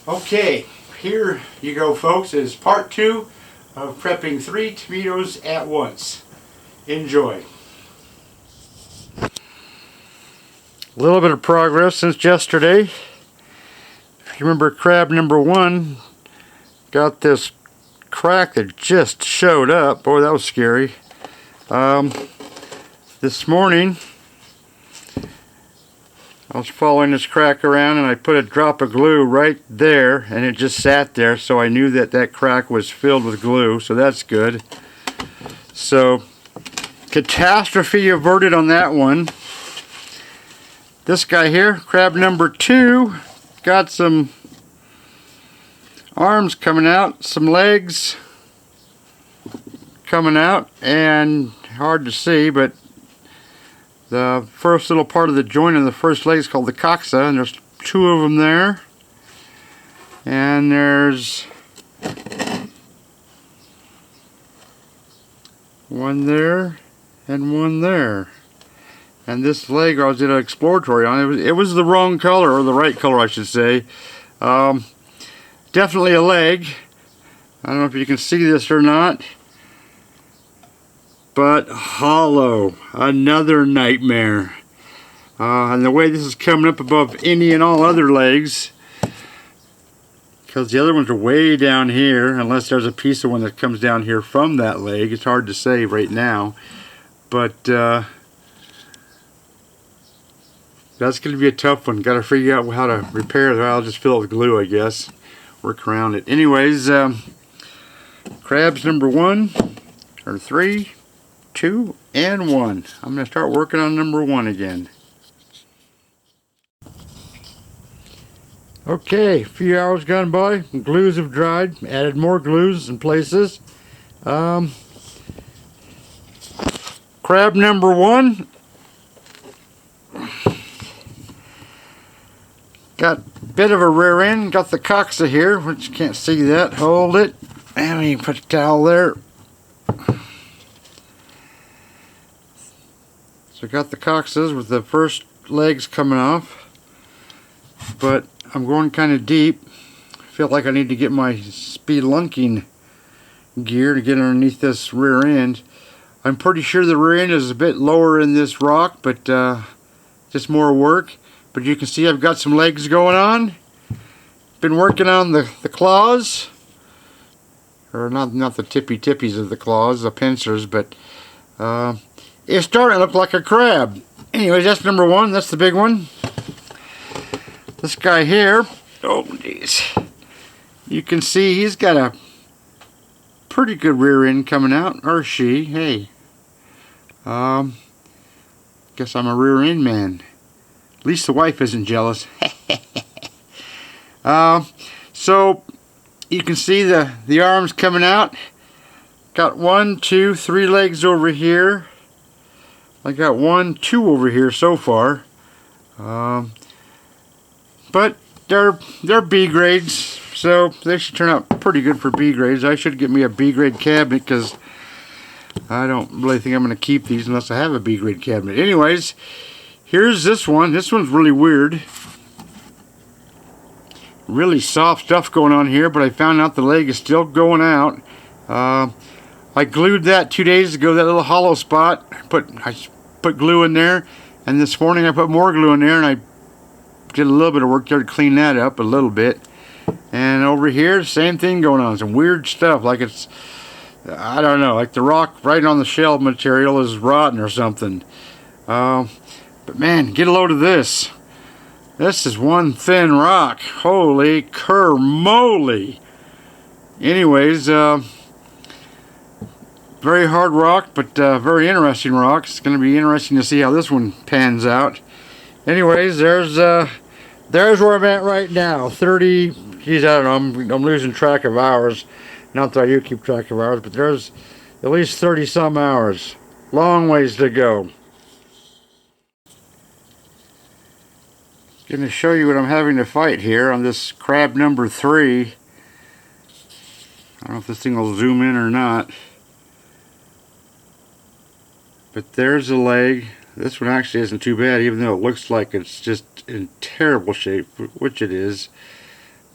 Okay, here you go, folks. It is part 2 of prepping 3 tomatoes at once. Enjoy. A little bit of progress since yesterday. If you remember, crab number 1 got this crack that just showed up. Boy, that was scary. This morning I was following this crack around and I put a drop of glue right there and it just sat there, so I knew that that crack was filled with glue, so that's good. So catastrophe averted on that one. This guy here, crab number 2, got some arms coming out, some legs coming out, and hard to see, but the first little part of the joint of the first leg is called the coxa, and there's 2 of them there. And there's one there and one there. And this leg I did an exploratory on. It was the wrong color, or the right color I should say. Definitely a leg. I don't know if you can see this or not, but hollow. Another nightmare. And the way this is coming up above any and all other legs, because the other ones are way down here, unless there's a piece of one that comes down here from that leg. It's hard to say right now, but that's going to be a tough one. Got to figure out how to repair it. I'll just fill it with glue, I guess. Work around it. Anyways, crabs number 1 or 3, 2, and 1. I'm going to start working on number 1 again. Okay, a few hours gone by, glues have dried, added more glues in places. Crab number 1 got a bit of a rear end, got the coxa here, which you can't see that. Hold it, and we put a towel there. So I got the coxas with the first legs coming off, but I'm going kind of deep. I feel like I need to get my spelunking gear to get underneath this rear end. I'm pretty sure the rear end is a bit lower in this rock, but just more work. But you can see I've got some legs going on. Been working on the claws, or not the tippies of the claws, the pincers, but it's starting to look like a crab. Anyways, that's number 1. That's the big one. This guy here, oh geez, you can see he's got a pretty good rear end coming out, or she. Hey, guess I'm a rear end man. At least the wife isn't jealous. So you can see the arms coming out. Got 1, 2, 3 legs over here. I got 1, 2 over here so far. But they're B grades, so they should turn out pretty good for B grades. I should get me a B grade cabinet, because I don't really think I'm going to keep these unless I have a B grade cabinet. Anyways, here's this one. This one's really weird. Really soft stuff going on here, but I found out the leg is still going out. I glued that 2 days ago, that little hollow spot. I put glue in there, and this morning I put more glue in there, and I did a little bit of work there to clean that up a little bit. And over here, same thing going on. Some weird stuff, like it's, I don't know, like the rock right on the shell material is rotten or something. But man, get a load of this. This is one thin rock. Holy kermoly. Anyways, very hard rock, but very interesting rock. It's going to be interesting to see how this one pans out. Anyways, there's where I'm at right now. 30, geez, I don't know, I'm losing track of hours. Not that I do keep track of hours, but there's at least 30 some hours. Long ways to go. Going to show you what I'm having to fight here on this crab number 3. I don't know if this thing will zoom in or not. But there's a leg. This one actually isn't too bad, even though it looks like it's just in terrible shape, which it is.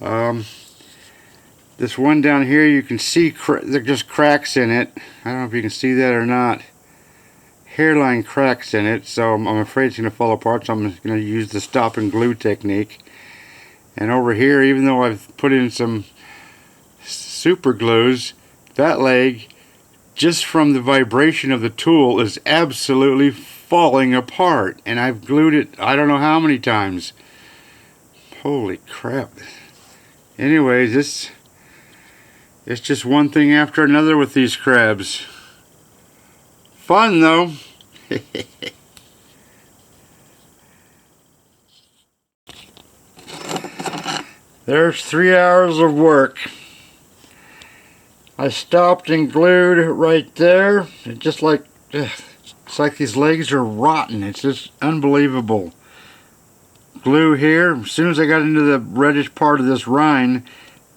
This one down here, you can see there are just cracks in it. I don't know if you can see that or not. Hairline cracks in it, so I'm afraid it's going to fall apart, so I'm going to use the stop and glue technique. And over here, even though I've put in some super glues, that leg, just from the vibration of the tool, is absolutely falling apart. And I've glued it I don't know how many times. Holy crap. Anyways, it's just one thing after another with these crabs. Fun though. There's 3 hours of work. I stopped and glued right there. It's like these legs are rotten. It's just unbelievable. Glue here. As soon as I got into the reddish part of this rind,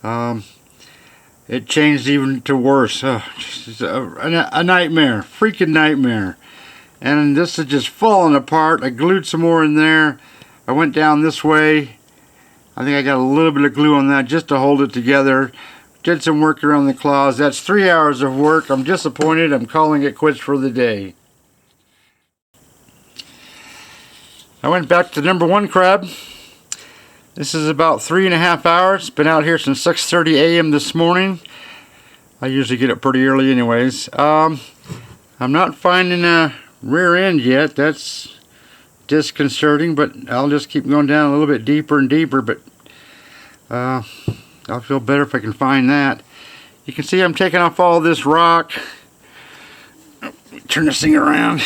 it changed even to worse. Just a nightmare. Freaking nightmare. And this is just falling apart. I glued some more in there. I went down this way. I think I got a little bit of glue on that just to hold it together. Did some work around the claws. That's 3 hours of work. I'm disappointed. I'm calling it quits for the day. I went back to number 1 crab. This is about 3.5 hours. Been out here since 6:30 a.m. this morning. I usually get up pretty early anyways. I'm not finding a rear end yet. That's disconcerting, but I'll just keep going down a little bit deeper and deeper, but I'll feel better if I can find that. You can see I'm taking off all this rock. Turn this thing around.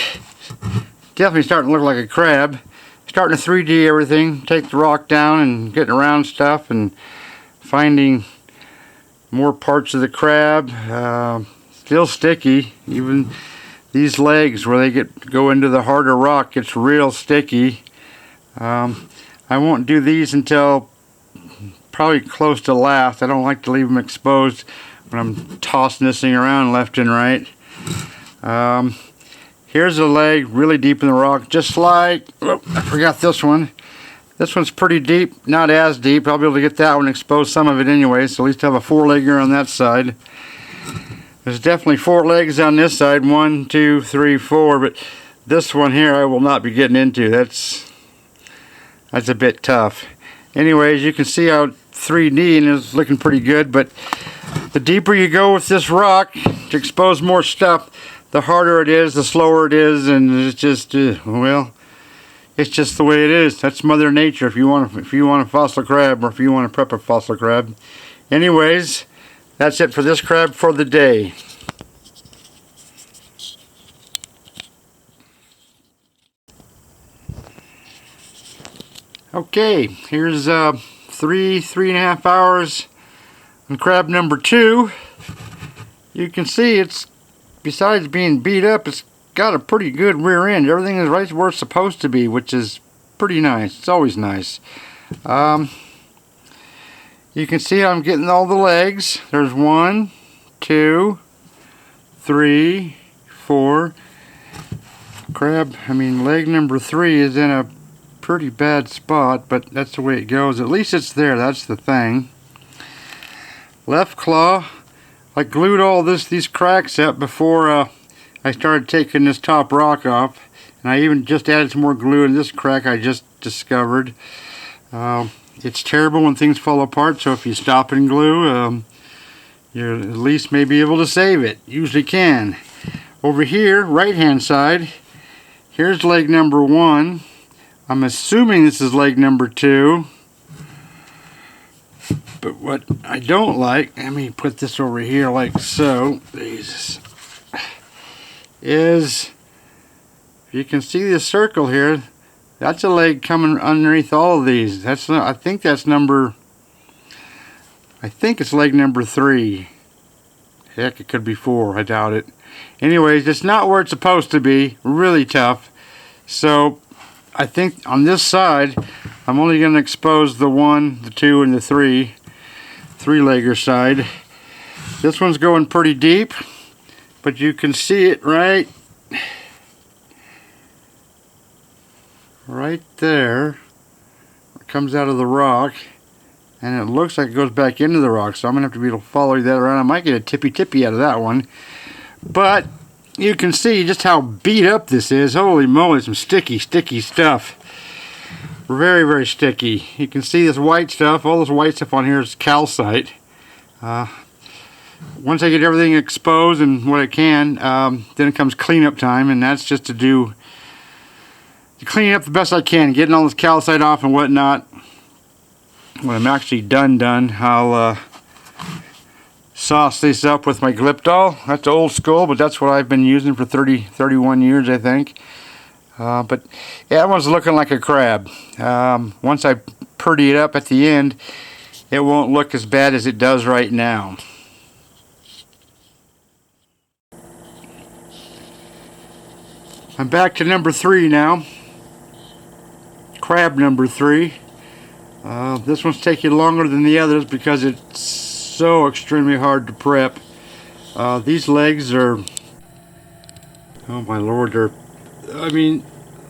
Definitely starting to look like a crab. Starting to 3D everything. Take the rock down and getting around stuff and finding more parts of the crab. Still sticky. Even these legs where they go into the harder rock gets real sticky. I won't do these until probably close to last. I don't like to leave them exposed when I'm tossing this thing around left and right. Here's a leg really deep in the rock, just like, oh, I forgot this one. This one's pretty deep, not as deep. I'll be able to get that one, expose some of it anyway, so at least have a 4-legger on that side. There's definitely 4 legs on this side, 1, 2, 3, 4, but this one here I will not be getting into. That's a bit tough. Anyways, you can see how 3D and it's looking pretty good, but the deeper you go with this rock to expose more stuff, the harder it is, the slower it is, and it's just well, it's just the way it is. That's Mother Nature. If you want a fossil crab, or if you want to prep a fossil crab. Anyways, that's it for this crab for the day. Okay, here's 3.5 hours on crab number 2. You can see it's, besides being beat up, it's got a pretty good rear end. Everything is right where it's supposed to be, which is pretty nice. It's always nice. You can see I'm getting all the legs. There's 1, 2, 3, 4. Leg number 3 is in a pretty bad spot, but that's the way it goes. At least it's there. That's the thing. Left claw. I glued all these cracks up before I started taking this top rock off, and I even just added some more glue in this crack I just discovered. It's terrible when things fall apart, so if you stop and glue, you at least may be able to save it. Usually can. Over here, right hand side, here's leg number 1. I'm assuming this is leg number 2. But what I don't like, let me put this over here like so, Jesus, is you can see this circle here. That's a leg coming underneath all of these. I think it's leg number 3. Heck, it could be 4. I doubt it. Anyways, it's not where it's supposed to be. Really tough. So I think on this side, I'm only going to expose the 1, the 2, and the 3-legger side. This one's going pretty deep, but you can see it right there. It comes out of the rock. and it looks like it goes back into the rock, so I'm gonna have to be able to follow that around. I might get a tippy out of that one, but you can see just how beat up this is. Holy moly, some sticky stuff. Very, very sticky. You can see this white stuff. All this white stuff on here is calcite. Once I get everything exposed and what I can, then it comes cleanup time, and that's just to clean up the best I can, getting all this calcite off and whatnot. When I'm actually done, I'll sauce this up with my Gliptol. That's old school, but that's what I've been using for 31 years, I think. But yeah, that one's looking like a crab. Once I purdy it up at the end, it won't look as bad as it does right now. I'm back to number 3 now. Crab number 3. This one's taking longer than the others because it's so extremely hard to prep. These legs are, oh my lord, I mean,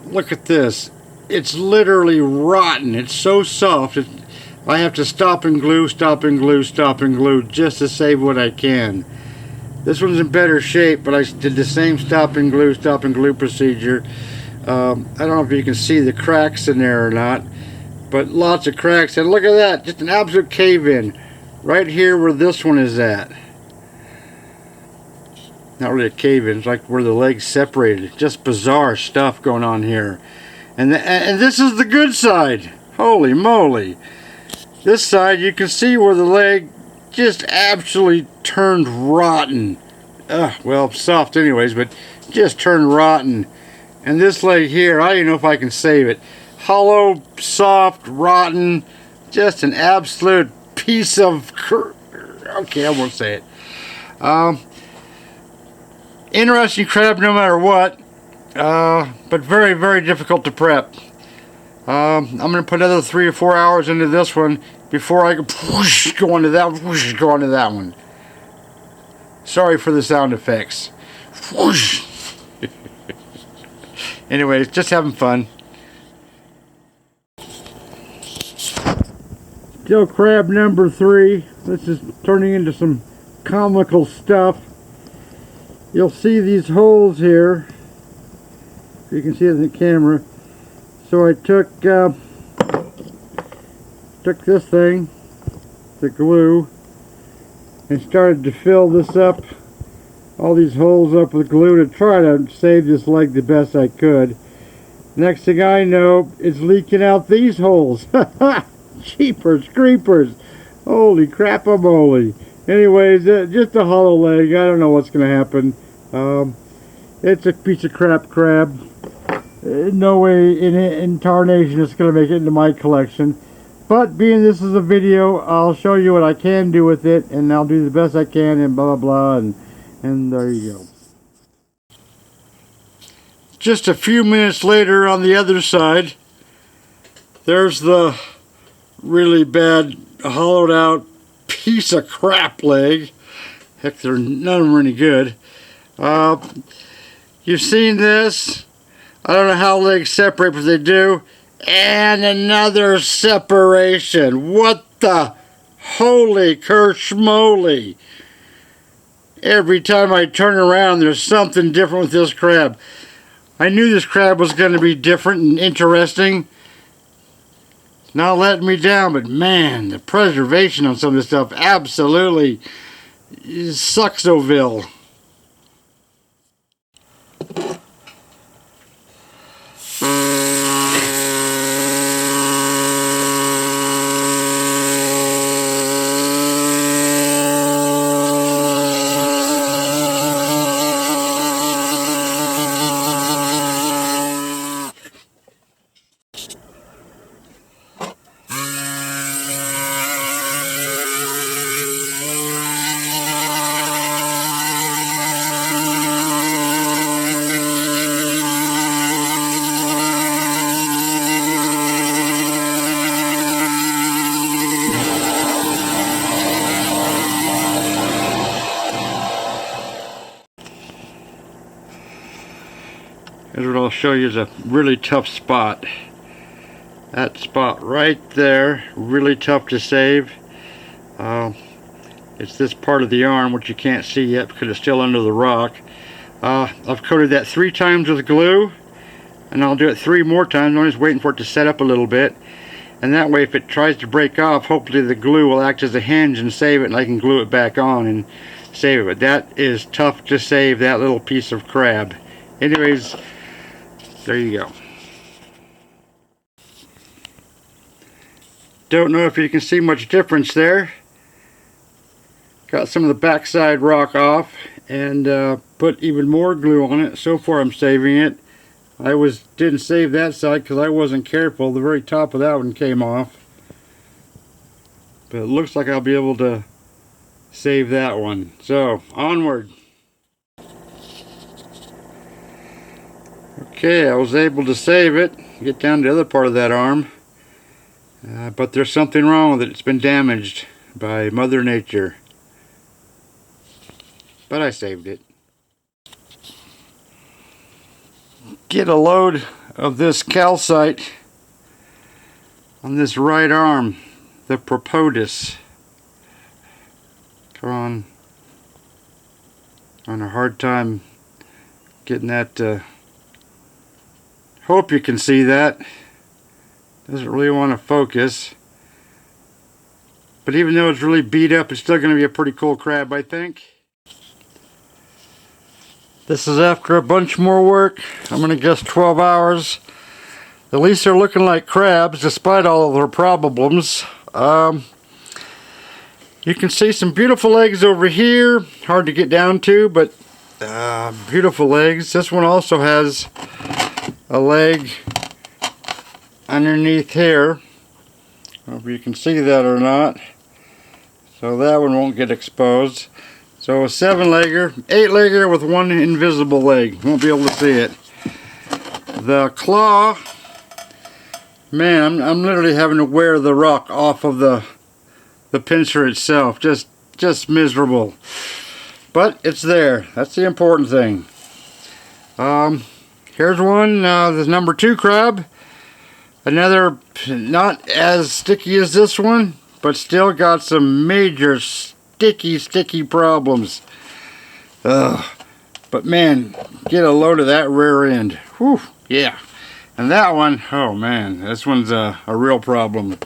look at this. It's literally rotten. It's so soft. I have to stop and glue just to save what I can. This one's in better shape, but I did the same stop and glue procedure. I don't know if you can see the cracks in there or not, but lots of cracks. And look at that, just an absolute cave-in right here where this one is at. Not really a cave-in, it's like where the legs separated. Just bizarre stuff going on here. And this is the good side. Holy moly. This side, you can see where the leg just absolutely turned rotten. Well, soft anyways, but just turned rotten. And this leg here, I don't even know if I can save it. Hollow, soft, rotten, just an absolute piece of okay, I won't say it. Interesting crab no matter what, but very, very difficult to prep. I'm going to put another 3 or 4 hours into this one before I can go onto that one. Sorry for the sound effects. Anyways, just having fun. Still crab number 3. This is turning into some comical stuff. You'll see these holes here. You can see it in the camera. So I took this thing, the glue, and started to fill this up, all these holes up with glue to try to save this leg the best I could. Next thing I know, it's leaking out these holes. Jeepers creepers. Holy crap-a-moly. Anyways, just a hollow leg. I don't know what's going to happen. It's a piece of crab. No way in tarnation it's going to make it into my collection. But being this is a video, I'll show you what I can do with it, and I'll do the best I can, and blah blah blah, and there you go. Just a few minutes later on the other side, there's the really bad hollowed out piece of crap leg. Heck, none of them are any good. You've seen this. I don't know how legs separate, but they do. And another separation. What the holy kershmoly. Every time I turn around, there's something different with this crab. I knew this crab was going to be different and interesting. Not letting me down, but man, the preservation on some of this stuff absolutely sucksoville. Here's what I'll show you is a really tough spot. That spot right there, really tough to save. It's this part of the arm which you can't see yet because it's still under the rock. I've coated that 3 times with glue, and I'll do it 3 more times. I'm just waiting for it to set up a little bit, and that way if it tries to break off, hopefully the glue will act as a hinge and save it, and I can glue it back on and save it. But that is tough to save, that little piece of crab. Anyways, there you go. Don't know if you can see much difference there. Got some of the backside rock off and put even more glue on it. So far I'm saving it. I didn't save that side because I wasn't careful. The very top of that one came off. But it looks like I'll be able to save that one. So, onward. Okay, I was able to save it. Get down to the other part of that arm. But there's something wrong with it. It's been damaged by Mother Nature. But I saved it. Get a load of this calcite on this right arm, the propolis. Come on. On a hard time getting that. Hope you can see that. Doesn't really want to focus. But even though it's really beat up, it's still going to be a pretty cool crab, I think. This is after a bunch more work. I'm going to guess 12 hours. At least they're looking like crabs, despite all of their problems. You can see some beautiful legs over here. Hard to get down to, but beautiful legs. This one also has a leg underneath here. I don't know if you can see that or not. So that one won't get exposed. So a 7-legger, 8-legger with 1 invisible leg. Won't be able to see it. The claw, man, I'm literally having to wear the rock off of the pincer itself. Just miserable. But it's there. That's the important thing. Here's one, the number 2 crab. Another not as sticky as this one, but still got some major sticky problems. But man, get a load of that rear end. Whew, yeah. And that one, oh man, this one's a real problem.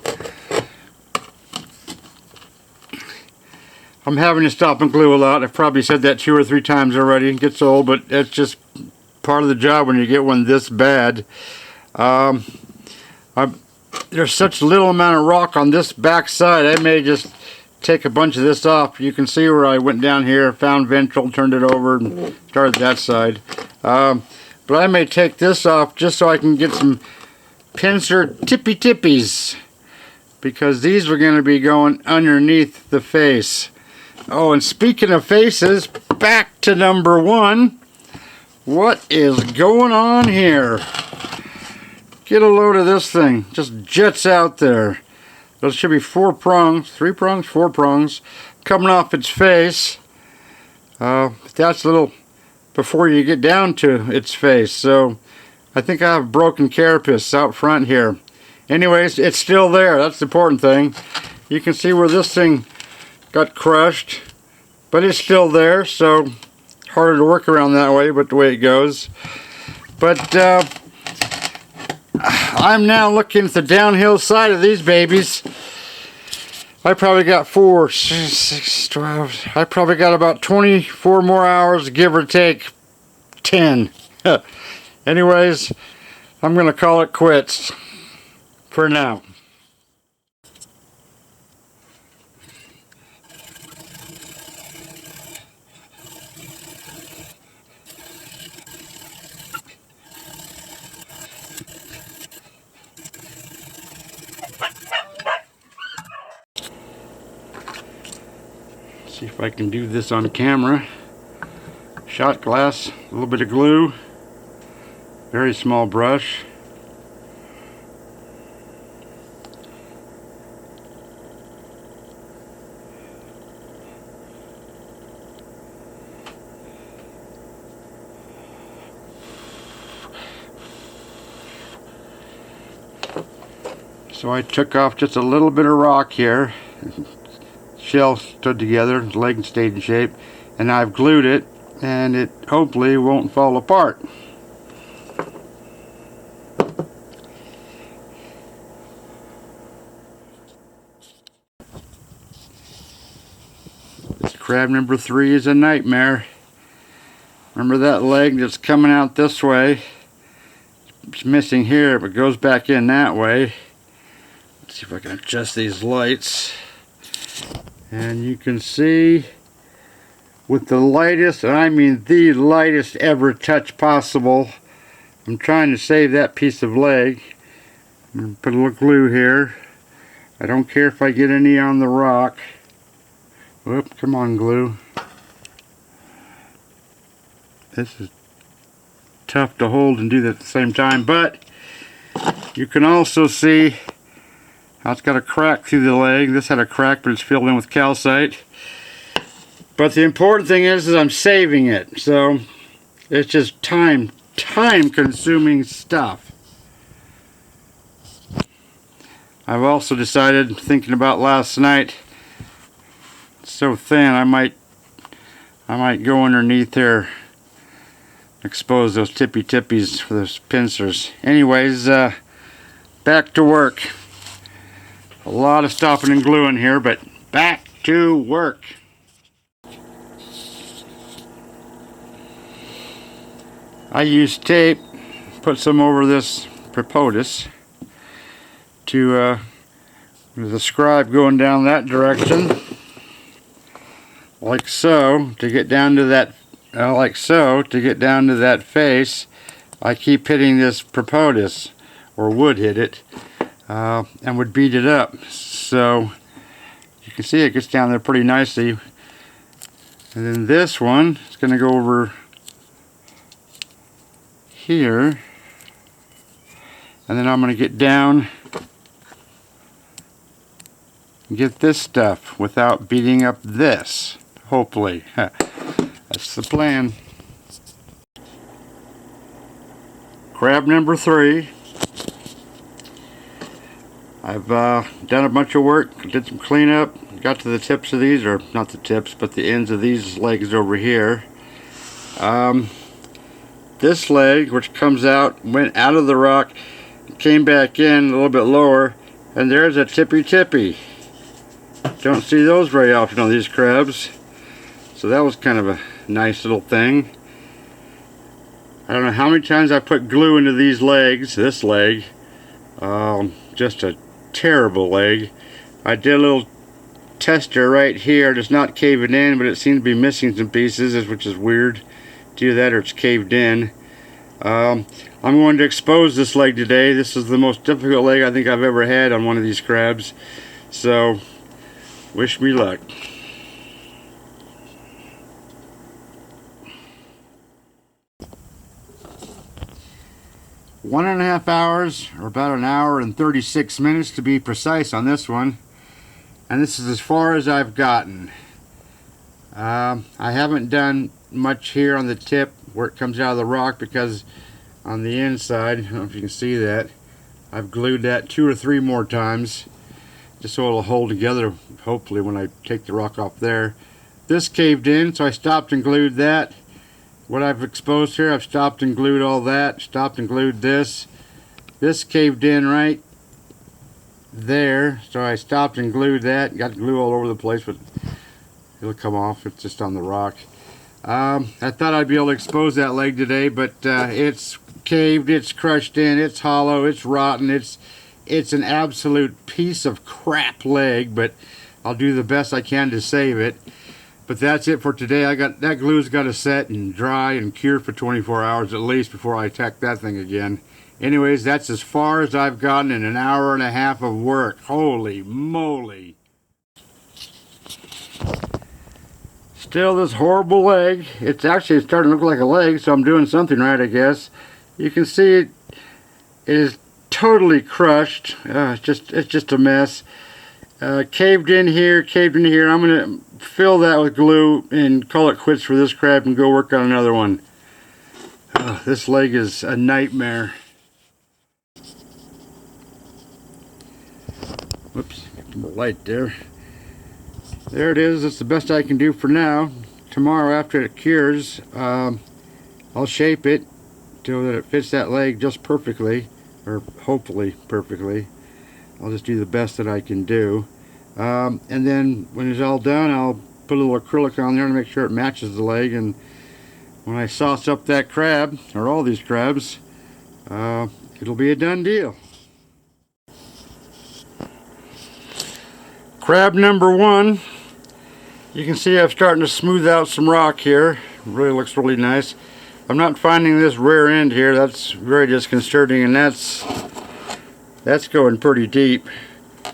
I'm having to stop and glue a lot. I've probably said that 2 or 3 times already. It gets old, but that's just part of the job when you get one this bad. There's such little amount of rock on this back side, I may just take a bunch of this off. You can see where I went down here, found ventral, turned it over, and started that side. But I may take this off just so I can get some pincer tippies, because these are going to be going underneath the face. Oh, and speaking of faces, back to number 1. What is going on here? Get a load of this thing. Just jets out there. There should be 4 prongs, 3 prongs, 4 prongs coming off its face. That's a little before you get down to its face. So I think I have broken carapace out front here. Anyways, it's still there. That's the important thing. You can see where this thing got crushed, but it's still there. So harder to work around that way, but the way it goes. But I'm now looking at the downhill side of these babies. I probably got 4, 6, 12. I probably got about 24 more hours, give or take 10. Anyways, I'm going to call it quits for now. See if I can do this on camera. Shot glass, a little bit of glue, very small brush. So I took off just a little bit of rock here. Shell stood together, the leg stayed in shape, and I've glued it, and it hopefully won't fall apart. This crab number 3 is a nightmare. Remember that leg that's coming out this way? It's missing here, but goes back in that way. Let's see if I can adjust these lights. And you can see with the lightest, and I mean the lightest ever touch possible, I'm trying to save that piece of leg. I'm going to put a little glue here. I don't care if I get any on the rock. Whoop, come on, glue. This is tough to hold and do that at the same time, but you can also see how it's got a crack through the leg. This had a crack, but it's filled in with calcite. But the important thing is I'm saving it, so it's just time consuming stuff. I've also decided, thinking about last night, it's so thin I might go underneath there, expose those tippies for those pincers. Anyways, back to work. A lot of stopping and gluing here, but back to work. I used tape, put some over this preppin to the scribe going down that direction, like so, to get down to that, like so, to get down to that face. I keep hitting this preppin, or would hit it, and would beat it up. So you can see it gets down there pretty nicely. And then this one is going to go over here, and then I'm going to get down and get this stuff without beating up this, hopefully. That's the plan. Crab number 3. I've done a bunch of work, did some cleanup, got to the tips of these, or not the tips, but the ends of these legs over here. This leg, which comes out, went out of the rock, came back in a little bit lower, and there's a tippy. Don't see those very often on these crabs. So that was kind of a nice little thing. I don't know how many times I put glue into these legs, this leg. Just a terrible leg. I did a little tester right here. It's not caving in, but it seems to be missing some pieces, which is weird. Do that or it's caved in. I'm going to expose this leg today. This is the most difficult leg I think I've ever had on one of these crabs. So, wish me luck. One and a half hours, or about an hour and 36 minutes to be precise on this one. And this is as far as I've gotten. I haven't done much here on the tip where it comes out of the rock, because on the inside, I don't know if you can see that, I've glued that 2 or 3 more times just so it'll hold together, hopefully, when I take the rock off there. This caved in, so I stopped and glued that. What I've exposed here, I've stopped and glued all that, stopped and glued this. This caved in right there, so I stopped and glued that. Got glue all over the place, but it'll come off. It's just on the rock. I thought I'd be able to expose that leg today, but it's caved, it's crushed in, it's hollow, it's rotten, it's an absolute piece of crap leg, but I'll do the best I can to save it. But that's it for today. That glue's got to set and dry and cure for 24 hours at least before I attack that thing again. Anyways, that's as far as I've gotten in an hour and a half of work. Holy moly. Still this horrible leg. It's actually starting to look like a leg, so I'm doing something right, I guess. You can see it is totally crushed. It's just a mess. Caved in here, caved in here. I'm going to fill that with glue and call it quits for this crab and go work on another one. This leg is a nightmare. Whoops, get more light there. There it is. That's the best I can do for now. Tomorrow, after it cures, I'll shape it so that it fits that leg just perfectly, or hopefully perfectly. I'll just do the best that I can do. And then when it's all done, I'll put a little acrylic on there to make sure it matches the leg. And when I sauce up that crab, or all these crabs, it'll be a done deal. Crab number 1. You can see I'm starting to smooth out some rock here. It really looks really nice. I'm not finding this rear end here. That's very disconcerting, and that's going pretty deep.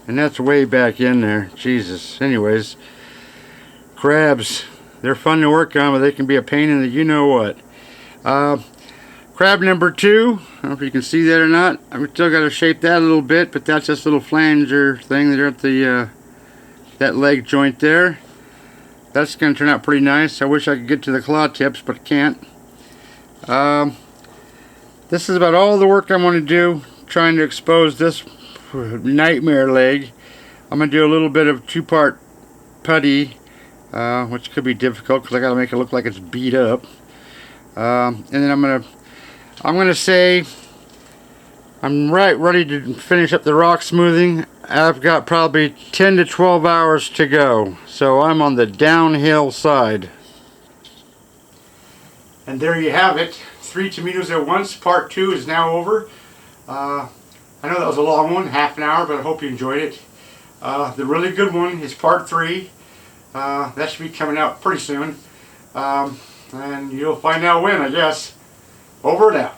And that's way back in there. Jesus. Anyways, crabs, they're fun to work on, but they can be a pain in the you-know-what. Crab number 2, I don't know if you can see that or not. I've still got to shape that a little bit, but that's this little flanger thing there at the that leg joint there. That's going to turn out pretty nice. I wish I could get to the claw tips, but I can't. This is about all the work I'm going to do trying to expose this nightmare leg. I'm going to do a little bit of 2-part putty, which could be difficult because I got to make it look like it's beat up. And then I'm going to say I'm ready to finish up the rock smoothing. I've got probably 10 to 12 hours to go, so I'm on the downhill side. And there you have it. 3 Tumidos at once. Part 2 is now over. I know that was a long one, half an hour, but I hope you enjoyed it. The really good one is part 3. That should be coming out pretty soon. And you'll find out when, I guess. Over and out.